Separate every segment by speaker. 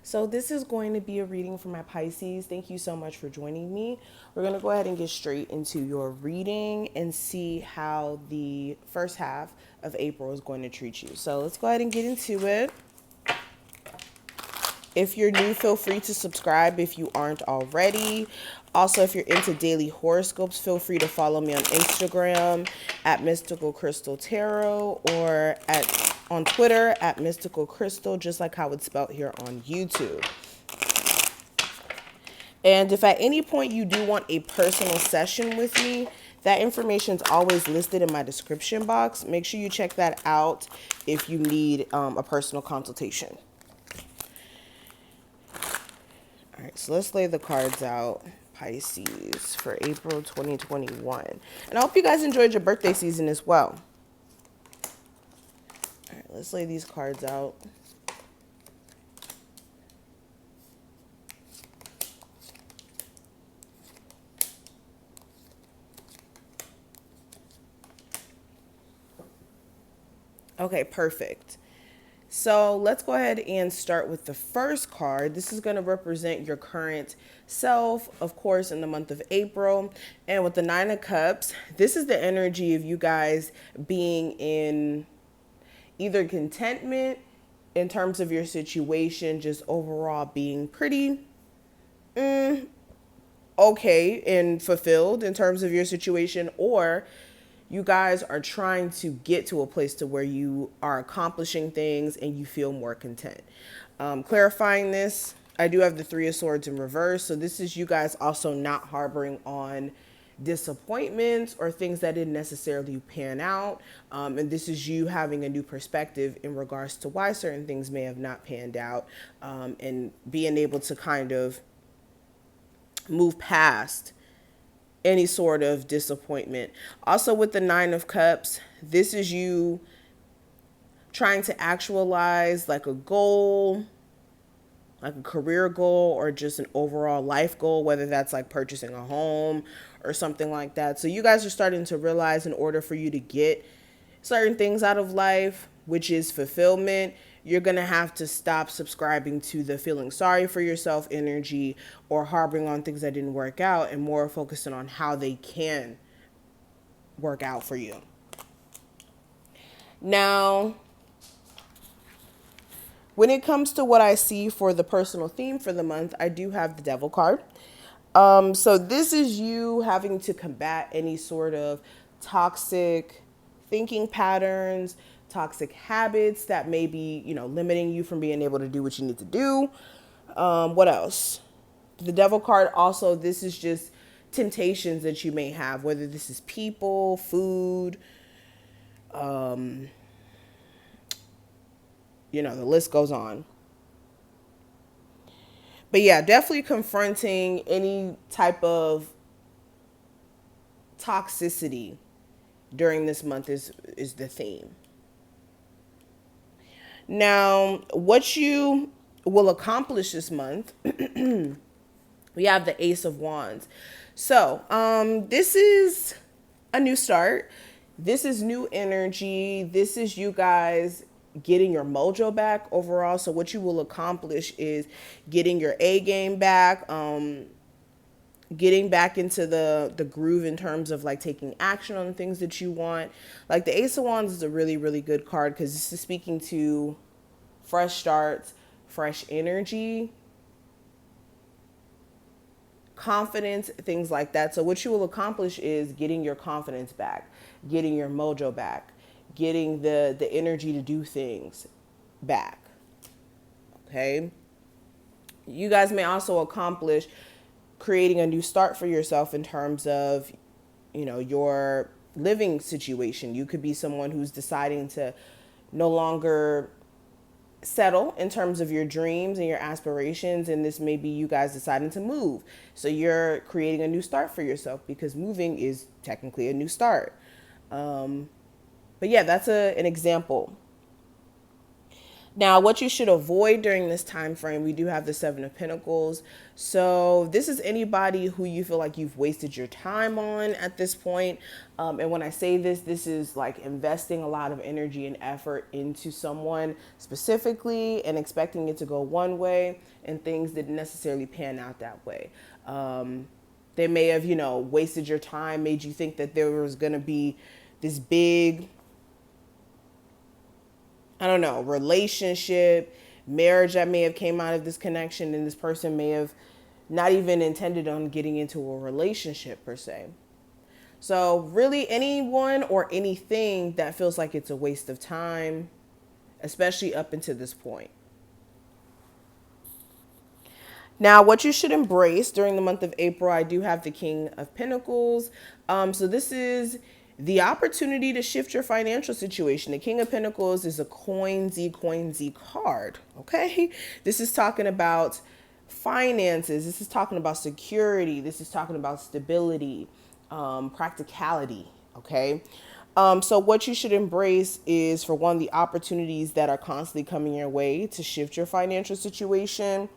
Speaker 1: So this is going to be a reading for my Pisces. Thank you so much for joining me. We're going to go ahead and get straight into your reading and see how the first half of April is going to treat you. So let's go ahead and get into it. If you're new, feel free to subscribe if you aren't already. Also, if you're into daily horoscopes, feel free to follow me on Instagram at MystikalKristal Tarot or on Twitter at MystikalKristal, just like how it's spelled here on YouTube. And if at any point you do want a personal session with me, that information is always listed in my description box. Make sure you check that out if you need a personal consultation. All right, so let's lay the cards out, Pisces, for April 2021. And I hope you guys enjoyed your birthday season as well. All right, let's lay these cards out. Okay, perfect. So let's go ahead and start with the first card. This is going to represent your current self, of course, in the month of April. And with the Nine of Cups, this is the energy of you guys being in either contentment in terms of your situation, just overall being pretty okay and fulfilled in terms of your situation, or you guys are trying to get to a place to where you are accomplishing things and you feel more content. Clarifying this, I do have the Three of Swords in reverse. So this is you guys also not harboring on disappointments or things that didn't necessarily pan out. And this is you having a new perspective in regards to why certain things may have not panned out, and being able to kind of move past any sort of disappointment. Also with the Nine of Cups, this is you trying to actualize like a goal, like a career goal or just an overall life goal, whether that's like purchasing a home or something like that. So you guys are starting to realize in order for you to get certain things out of life, which is fulfillment, you're going to have to stop subscribing to the feeling sorry for yourself energy or harboring on things that didn't work out and more focusing on how they can work out for you. Now, when it comes to what I see for the personal theme for the month, I do have the Devil card. So this is you having to combat any sort of toxic thinking patterns, toxic habits that may be, limiting you from being able to do what you need to do. What else? The Devil card also, this is just temptations that you may have, whether this is people, food, the list goes on. But yeah, definitely confronting any type of toxicity during this month is the theme. Now, what you will accomplish this month, we have the Ace of Wands. So, this is a new start. This is new energy. This is you guys getting your mojo back overall. So what you will accomplish is getting your A game back, getting back into the groove in terms of like taking action on the things that you want. Like the Ace of Wands is a really, really good card because this is speaking to fresh starts, fresh energy, confidence, things like that. So what you will accomplish is getting your confidence back, getting your mojo back, getting the energy to do things back. Okay. You guys may also accomplish creating a new start for yourself in terms of, your living situation. You could be someone who's deciding to no longer settle in terms of your dreams and your aspirations, and this may be you guys deciding to move. So you're creating a new start for yourself because moving is technically a new start. But yeah, that's an example. Now, what you should avoid during this time frame, we do have the Seven of Pentacles. So this is anybody who you feel like you've wasted your time on at this point. And when I say this, this is like investing a lot of energy and effort into someone specifically and expecting it to go one way, and things didn't necessarily pan out that way. They may have, wasted your time, made you think that there was going to be this big, I don't know, relationship, marriage that may have came out of this connection, and this person may have not even intended on getting into a relationship per se. So really anyone or anything that feels like it's a waste of time, especially up until this point. Now, what you should embrace during the month of April, I do have the King of Pentacles. So this is the opportunity to shift your financial situation. The King of Pentacles is a coinsy card, okay? This is talking about finances. This is talking about security. This is talking about stability, practicality, okay? So what you should embrace is, for one, the opportunities that are constantly coming your way to shift your financial situation.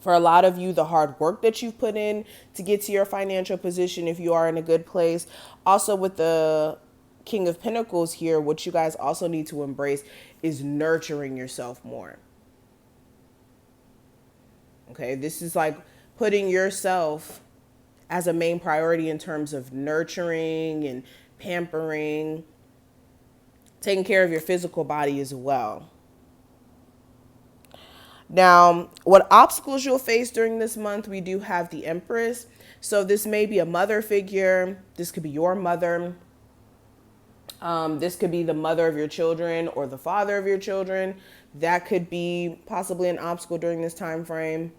Speaker 1: For a lot of you, the hard work that you've put in to get to your financial position, if you are in a good place. Also, with the King of Pentacles here, what you guys also need to embrace is nurturing yourself more. Okay, this is like putting yourself as a main priority in terms of nurturing and pampering, taking care of your physical body as well. Now, what obstacles you'll face during this month, we do have the Empress. So this may be a mother figure. This could be your mother. This could be the mother of your children or the father of your children. That could be possibly an obstacle during this time frame.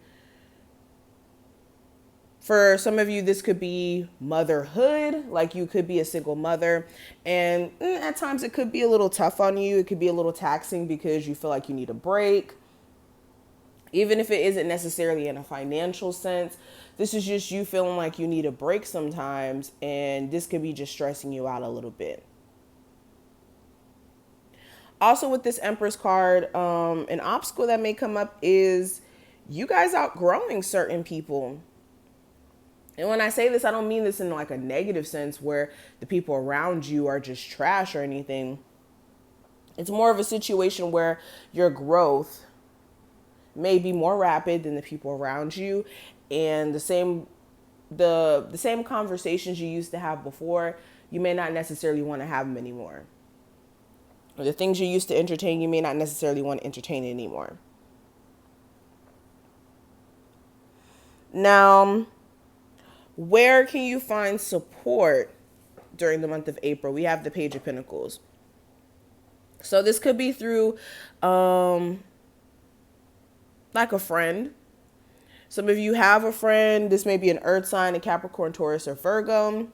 Speaker 1: For some of you, this could be motherhood, like you could be a single mother. And at times it could be a little tough on you. It could be a little taxing because you feel like you need a break. Even if it isn't necessarily in a financial sense, this is just you feeling like you need a break sometimes, and this could be just stressing you out a little bit. Also, with this Empress card, an obstacle that may come up is you guys outgrowing certain people. And when I say this, I don't mean this in like a negative sense where the people around you are just trash or anything. It's more of a situation where your growth may be more rapid than the people around you, and the same conversations you used to have before, you may not necessarily want to have them anymore. Or the things you used to entertain, you may not necessarily want to entertain anymore. Now, where can you find support during the month of April? We have the Page of Pentacles. So this could be through like a friend. Some of you have a friend. This may be an earth sign, a Capricorn, Taurus, or Virgo,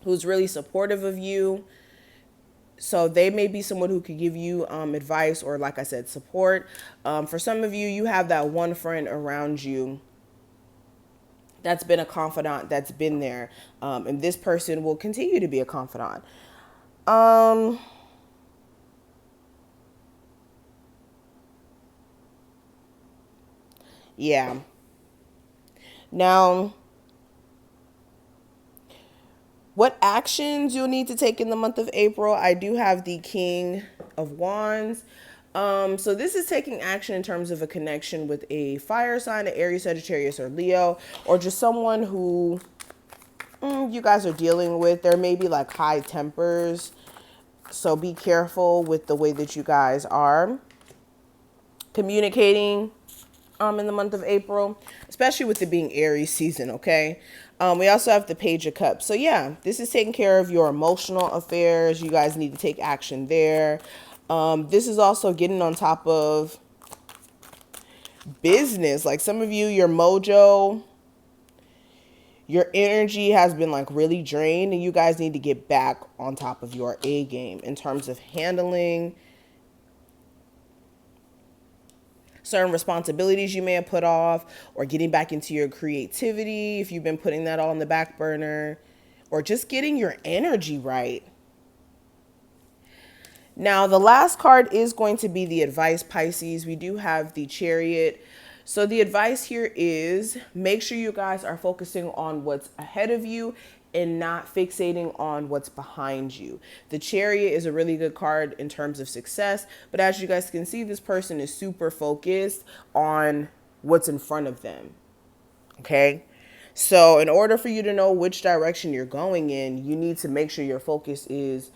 Speaker 1: who's really supportive of you. So they may be someone who could give you advice or, like I said, support. For some of you, you have that one friend around you that's been a confidant, that's been there. And this person will continue to be a confidant. Yeah. Now, what actions you'll need to take in the month of April? I do have the King of Wands. So this is taking action in terms of a connection with a fire sign, an Aries, Sagittarius, or Leo, or just someone who you guys are dealing with. There may be like high tempers, so be careful with the way that you guys are communicating in the month of April, especially with it being Aries season, okay? We also have the Page of Cups. So yeah, this is taking care of your emotional affairs. You guys need to take action there. This is also getting on top of business. Like some of you, your mojo, your energy has been like really drained, and you guys need to get back on top of your A game in terms of handling certain responsibilities you may have put off, or getting back into your creativity if you've been putting that all on the back burner, or just getting your energy right. Now, the last card is going to be the advice, Pisces. We do have the Chariot. So the advice here is make sure you guys are focusing on what's ahead of you and not fixating on what's behind you. The Chariot is a really good card in terms of success, but as you guys can see, this person is super focused on what's in front of them. Okay? So in order for you to know which direction you're going in, you need to make sure your focus is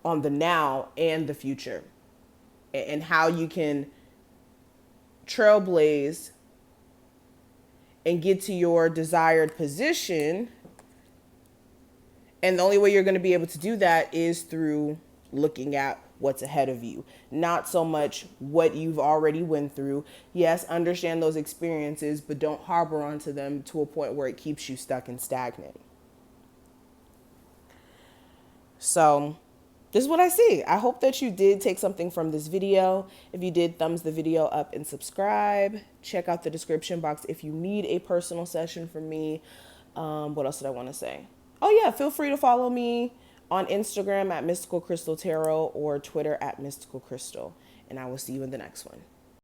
Speaker 1: on the now and the future, and how you can trailblaze and get to your desired position. And the only way you're going to be able to do that is through looking at what's ahead of you, not so much what you've already went through. Yes, understand those experiences, but don't harbor onto them to a point where it keeps you stuck and stagnant. So this is what I see. I hope that you did take something from this video. If you did, thumbs the video up and subscribe. Check out the description box if you need a personal session from me. What else did I want to say? Oh yeah, feel free to follow me on Instagram at MystikalKristal Tarot or Twitter at MystikalKristal. And I will see you in the next one.